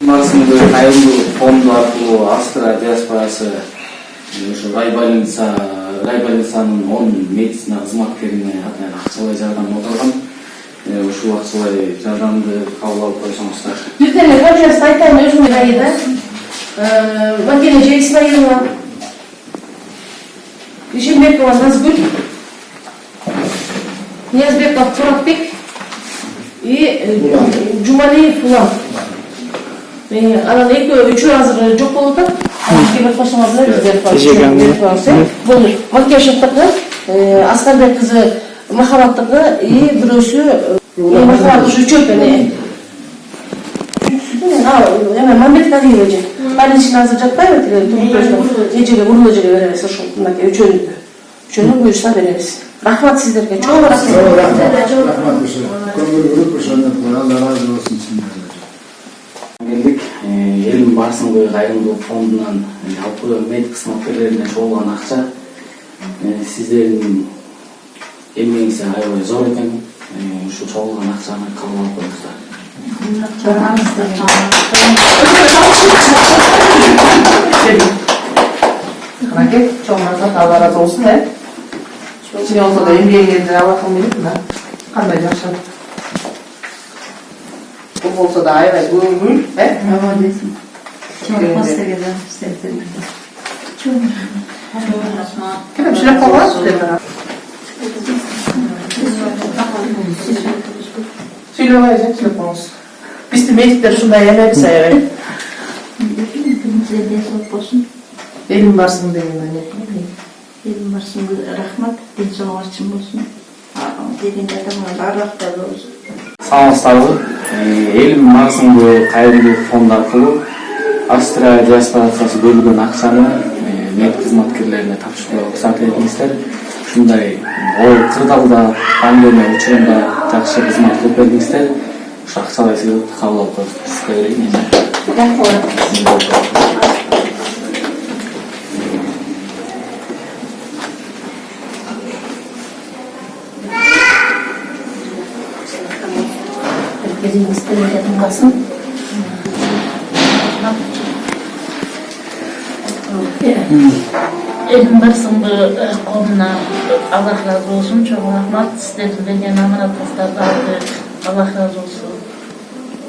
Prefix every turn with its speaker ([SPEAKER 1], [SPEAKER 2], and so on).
[SPEAKER 1] Максимды кайрымдуулук фонду аркылуу Австрия диаспорасы ошо райбольницанын 10 медицина кызматкерине акчалай жардам отурган. Ушул акчалай жардамды кабыл алып койсоңуздар.
[SPEAKER 2] Бирден пожалуйста айтайын өзүмдүн айда. Макене Исмаилова, Ишенбекова Назгүл, Ниязбеков Туратбек и Жумалиев Улан. Анан үчөө азыр жок болуп атат. Кийин башкалар биздер бул Макешевдики, Аскарбек кызы Махабаттыкы и бирөөсү Махабат ушу үчөө Мамбет Калиева же. Больничный азыр жатпайбы, эжеге мурдуу жерге беребиз ошол мынакей үчөөнү буюрса беребиз. Рахмат сиздерге, чоң рахмат.
[SPEAKER 1] Келдик, Элим Барсыңгы кайрымдуулук фондунан жалпы медик кызматкерлерине чогулган акча сиздердин эмгегиңизге аябай зор экен. Ушу чогулган акчаны кабыл алып коюңуздар.
[SPEAKER 2] Чоң рахмат, Алла разы болсун. Кичине болсо да эмгегиңерди Аллахым берет да. Кандай жакшы. Бул болсо да аябай көңүл,
[SPEAKER 3] Ооба десин. Чоң рахмат сизге да. Чоң рахмат.
[SPEAKER 2] Ким шилеп койгон? Сүйлөбөй жакшылык болуңуз. Биздин медиктер ушундай эмес аябай. Элим барсың деген
[SPEAKER 3] Элим барсың рахмат, денсаулыгыңар чың болсун. Деген адамдар барлыкта болсун.
[SPEAKER 1] Саламатсыздарбы? Элим Барсыңгы кайрымдуулук фонду аркылуу Австрия диаспорасы бөлүнгөн акчаны медик кызматкерлерине тапшырууга уруксат этиңиздер. Ушундай ой кырдаалда пандемия учурунда жакшы кызмат кылып бердиңиздер. Ушу акчалай сыйлыкты кабыл алып сизге берейин.
[SPEAKER 3] Элим Барсыңгы коомуна Аллах разы болсун, чоң рахмат. Сиздердин берген аманатыңыздарга Аллах разы болсун.